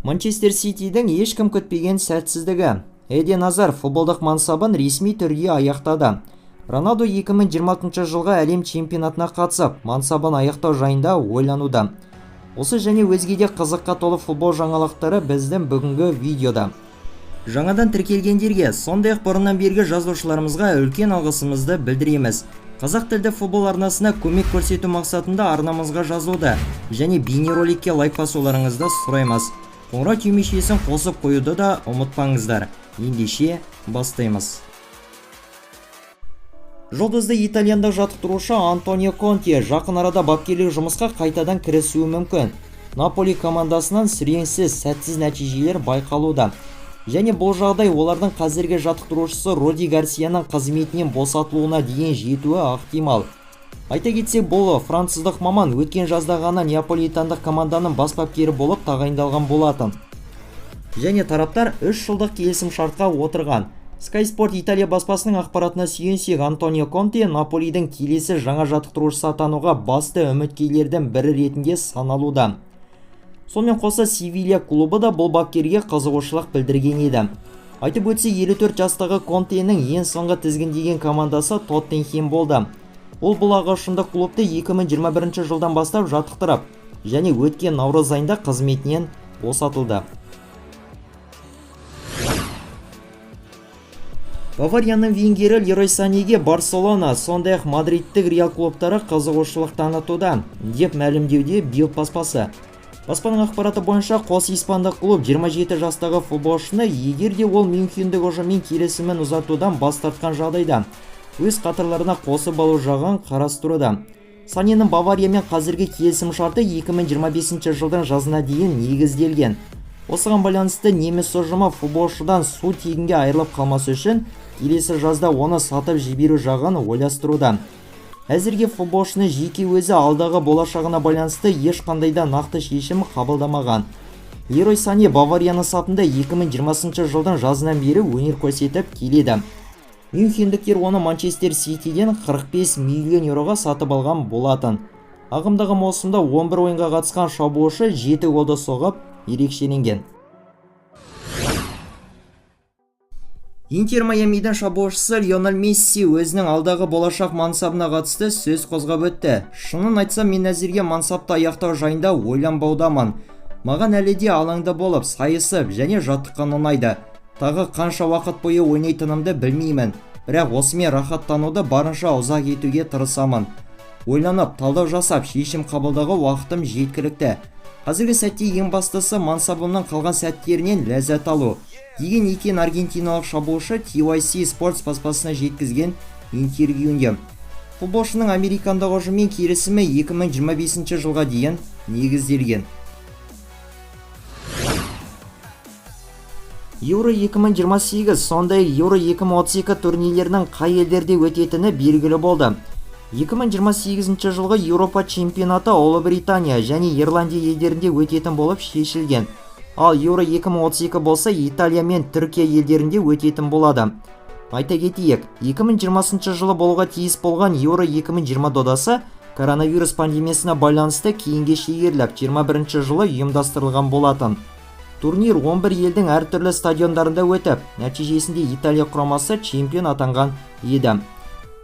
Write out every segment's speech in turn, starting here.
Манчестер Ситидің ешкім күтпеген сәтсіздігі. Эден Азар футболдық мансабын ресми түрде аяқтады. Роналду 2026 жылға әлем чемпионатына қатысып, мансабын аяқтау жайында ойлануда. Осы және өзге де қызыққа толы футбол жаңалықтары біздің бүгінгі видеода. Жаңадан тіркелгендерге, сондай-ақ бұрыннан бергі жазылушыларымызға үлкен алғысымызды білдіреміз. Қазақ тілді футбол арнасына көмек көрсету мақсатында арнамызға жазылуды және бейнероликке лайк басуларыңызды сұраймыз. Қоңырау түймешесін қосып қоюды да ұмытпаңыздар. Ендеше бастаймыз. Жұлдызды итальяндық жаттықтырушы Антонио Конте жақын арада бапкерлік жұмысқа қайтадан кірісуі мүмкін. Наполи командасынан сүреңсіз сәтсіз нәтижелер байқалуда. Және бұл жағдай олардың қазіргі жаттықтырушысы Руди Гарсияның қызметінен босатылуына дейін жетуі ықтимал. Айта кетсек, бұл француздық маман өткен жазда ғана неаполитандық команданың бас бапкері болып тағайындалған болатын. Және тараптар 3 жылдық келісім шартқа отырған. Sky Sport Италия баспасының ақпаратына сүйенсек, Антонио Конте Наполидің келесі жаңа жаттықтырушысы атануға басты үміткерлердің бірі ретінде саналуда. Сонымен қоса Севилья клубы да бұл бапкерге қызығушылық білдірген еді. Айтып өтсе, 54 жастағы Контенің ең соңғы тізгіндеген командасы Тоттенхем болды. Ол бұл ағылшындық клубты 2021 жылдан бастап жаттықтырып, және өткен наурыз айында қызметінен босатылды. Баварияның вингері Лерой Санеге Барселона, сондай-ақ Мадридтік Реал клубтары қызығушылық танытуда, деп мәлімдеуде Bild баспасы. Баспаның ақпараты бойынша, қос испандық клуб 27 жастағы футболшыны, егер де ол Мюнхендік ұжыммен келісімін ұзартудан бас тартқан жағдайда, өз қатарларына қосып алу жағын қарастыруда. Саненің Бавариямен қазіргі келісім шарты 2025 жылдың жазына дейін негізделген. Осыған байланысты неміс ұжымы футболшыдан су тегінге айырылып қалмасы үшін келесі жазда оны сатып жіберу жағын ойластыруда. Әзірге футболшыны жеке өзі алдағы болашағына байланысты ешқандай да нақты шешім қабылдамаған. Лерой Сане Баварияның сапында 2020 жылдың жазынан бері өнер көрсетіп келеді. Мюнхендіктер оны Манчестер Ситиден 45 миллион еуроға сатып алған болатын. Ағымдағы маусымда 11 ойынға қатысқан шабуылшы 7 голды соғып ерекшеленген. Интер Майамидің шабуылшысы Лионель Месси өзінің алдағы болашақ мансабына қатысты сөз қозғап өтті. Шынын айтсам, мен әзірге мансапты аяқтау жайында ойланбаудамын. Маған әлі де алаңда болып, сайысып және жаттыққан ұнайды. Тағы қанша уақыт бойы ойнайтынымды білмеймін. Бірақ осымен рахаттануды барынша ұзақ етуге тырысамын. Ойланып, талдау жасап, шешім қабылдауға уақытым жеткілікті. Қазіргі сәтте ең бастысы мансабымның қалған сәттерінен ләззат алу, деген екен аргентиналық шабуылшы TYC Sports баспасына жеткізген интервьюінде. Футболшының американдық ұжыммен келісімі 2025 жылға дейін негізделген. Euro 2028, сондай Euro 2032 турнирлерінің қай елдерде өтетіні белгілі болды. 2028 жылғы Еуропа чемпионаты Ұлыбритания және Ирландия елдерінде өтетін болып шешілген. Ал Euro 2032 болса Италия мен Түркия елдерінде өтетін болады. Айта кетейік, 2020 жылы болуға тиіс болған Euro 2020 додасы коронавирус пандемиясына байланысты кейінге шегеріліп 21 жылы ұйымдастырылған болатын. Турнир 11 елдің әртүрлі стадиондарында өтіп, нәтижесінде Италия құрамасы чемпион атанған еді.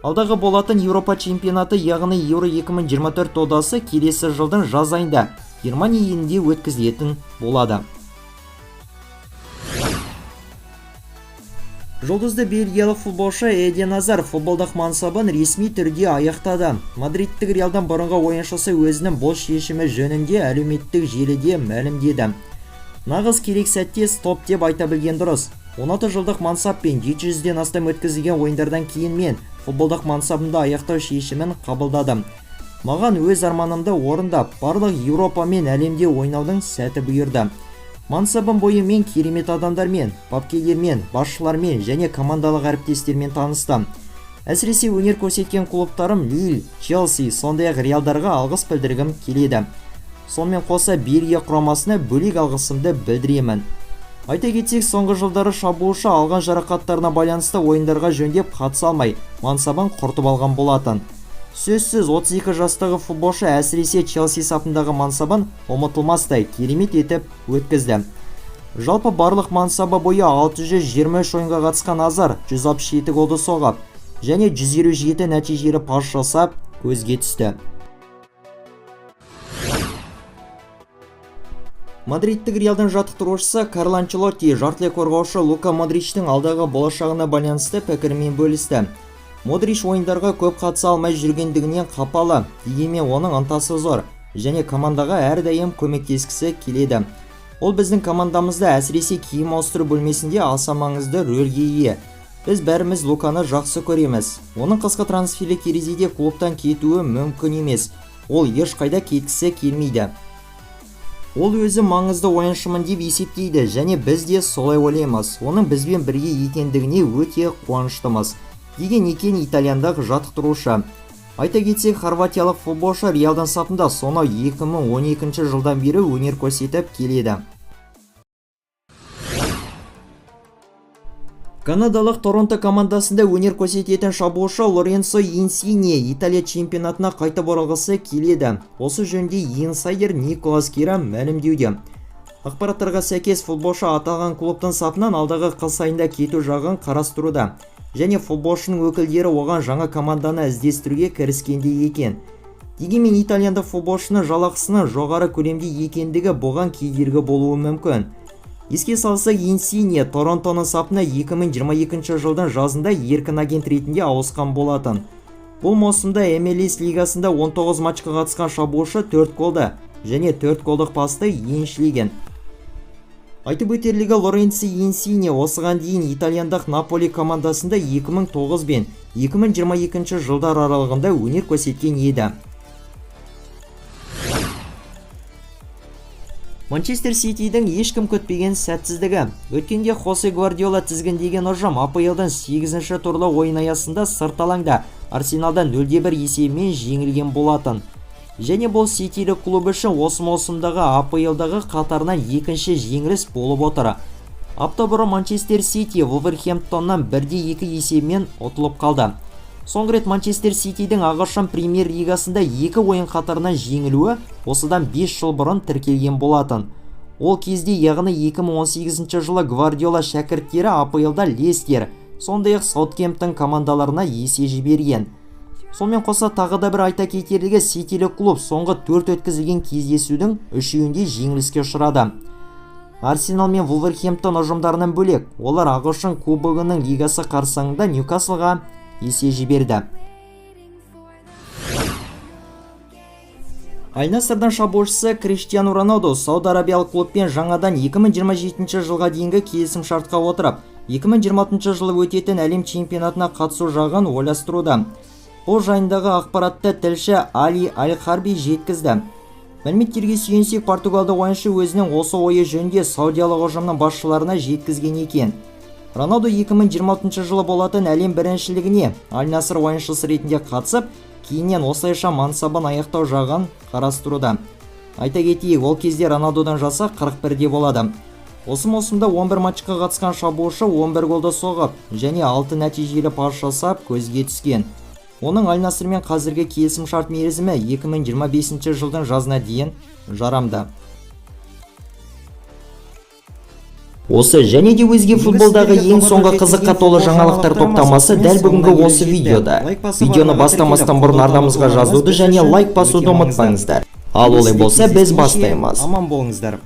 Алдағы болатын Еуропа чемпионаты, яғни Euro 2024 додасы келесі жылдың жаз айында Германия елінде өткізілетін болады. Жұлдызды бельгиялық футболшы Эден Азар футболдық мансабын ресми түрде аяқтады. Мадридтік Реалдан бұрынғы ойыншысы өзінің бұл шешімі жөнінде әлеуметтік желіде мәлімдеді. Нағыз керек сәтте стоп деп айта білген дұрыс. 16 жылдық мансаппен 700-ден астам өткізілген ойындардан кейін мен футболдық мансабымды аяқтау шешімін қабылдадым. Маған өз арманымды орындап, барлық Еуропа мен әлемде ойнаудың сәті бұйырды. Мансабым бойымен керемет адамдармен, бапкерлермен, басшылармен және командалық әріптестермен таныстым. Әсіресе өнер көрсеткен клубтарым Лиль, Челси, сондай-ақ Реалдарға алғыс білдіргім келеді. Сонымен қоса Бельгия құрамасына бөлек алғысымды білдіремін. Айта кетсек, соңғы жылдары шабуылшы алған жарақаттарына байланысты ойындарға жөндеп қатыса алмай, мансабын құртып алған болатын. Сөзсіз 32 жастағы футболшы әсіресе Челси сапындағы мансабын ұмытылмастай керемет етіп өткізді. Жалпы барлық мансабы бойы 623 ойынға қатысқан Азар 167 голды соғып, және 157 нәтижелі пас жасап, көзге түсті. Мадридтік Реалдың жаттықтырушысы Карло Анчелотти жартылай қорғаушы Лука Модричтің алдағы болашағына байланысты пікірімен бөлісті. Модрич ойындарға көп қатыса алмай жүргендігінен қапалы, дегенмен оның ынтасы зор және командаға әрдайым көмектескісі келеді. Ол біздің командамызда әсіресе киім ауыстыру бөлмесінде аса маңызды рөлге ие. Біз бәріміз Луканы жақсы көреміз. Оның қысқы трансферлік терезеде клубтан кетуі мүмкін емес. Ол ешқайда кеткісі келмейді. Ол өзі маңызды ойыншымын деп есептейді және біз де солай ойлаймыз. Оның бізбен бірге екендігіне өте қуаныштымыз, деген екен итальяндық жаттықтырушы. Айта кетсек, хорватиялық футболшы Реалдың сапында сонау 2012 жылдан бері өнер көрсетіп келеді. Канадалық Торонто командасында өнер көрсететін шабуылшы Лоренцо Инсине Италия чемпионатына қайтып оралғысы келеді. Осы жөнінде инсайдер Николас Кира мәлімдеуде. Ақпараттарға сәйкес, футболшы аталған клубтың сапынан алдағы қыс айында кету жағын қарастыруда. Және футболшының өкілдері оған жаңа команданы іздестіруге кіріскенде екен. Дегенмен итальяндық футболшының жалақысының жоғары көлемде екендігі бұған кедергі болуы мүмкін. Еске салсақ, Инсине Торонтоның сапына 2022 жылдың жазында еркін агент ретінде ауысқан болатын. Бұл маусымда MLS лигасында 19 матчқа қатысқан шабуылшы 4 голды және 4 голдық пасты еншілеген. Айтып өтерлігі, Лоренцо Инсине осыған дейін итальяндық Наполи командасында 2009 бен 2022 жылдар аралығында өнер көрсеткен еді. Манчестер Ситидің ешкім күтпеген сәтсіздігі. Өткенде Хосе Гвардиола тізгіндеген ұжым АПЛ-дан 8-ші турлы ойын аясында сырт алаңда Арсеналдан 0-1 есебімен жеңілген болатын. Және бұл Ситилік клуб үшін осы маусымдағы АПЛ-дағы қатарынан екінші жеңіліс болып отыр. Апта бұрын Манчестер Сити Вулверхэмптоннан 1-2 есебімен ұтылып қалды. Соңғы рет Манчестер Ситидің ағылшын премьер лигасында 2 ойын қатарынан жеңілуі осыдан 5 жыл бұрын тіркелген болатын. Ол кезде, яғни 2018 жылы Гвардиола шәкірттері АПЛ-да Лестер, сондай-ақ Саутгемптон командаларына есе жіберген. Сонымен қоса тағы да бір айта кетерлігі, Ситилік клуб соңғы 4 өткізілген кездесудің 3-інде жеңіліске ұшырады. Арсенал мен Вулверхэмптон ұжымдарынан бөлек, олар ағылшын кубогының лигасы қарсаңында Ньюкаслға есе жіберді. Аль-Насрдың шабуылшысы Криштиану Роналду Сауд Арабиялық клубпен жаңадан 2027 жылға дейінгі келісім шартқа отырып, 2026 жылы өтетін әлем чемпионатына қатысу жағын ойластыруда. Бұл жайындағы ақпаратты тілші Али Аль-Харби жеткізді. Мәліметтерге сүйенсек, португалды ойыншы өзінің осы ойы жөнінде саудиялық ұжымның басшыларына жеткізген екен. Роналду 2026 жылы болатын әлем біріншілігіне Аль-Наср ойыншысы ретінде қатысып, кейіннен осылайша мансабын аяқтау жағын қарастыруда. Айта кетейік, ол кезде Роналдудан жасы 41-де болады. Осы маусымда 11 матчқа қатысқан шабуылшы 11 голды соғып, және 6 нәтижелі пас жасап көзге түскен. Оның Аль-Насрмен қазіргі келісім шарт мерзімі 2025 жылдың жазына дейін жарамды. Осы және де өзге футболдағы ең соңғы қызыққа толы жаңалықтар топтамасы дәл бүгінгі осы видеода. Видеоны бастамастан бұрын арнамызға жазуды және лайк басуды ұмытпаңыздар. Ал олай болса, біз бастаймыз. Аман болыңыздар.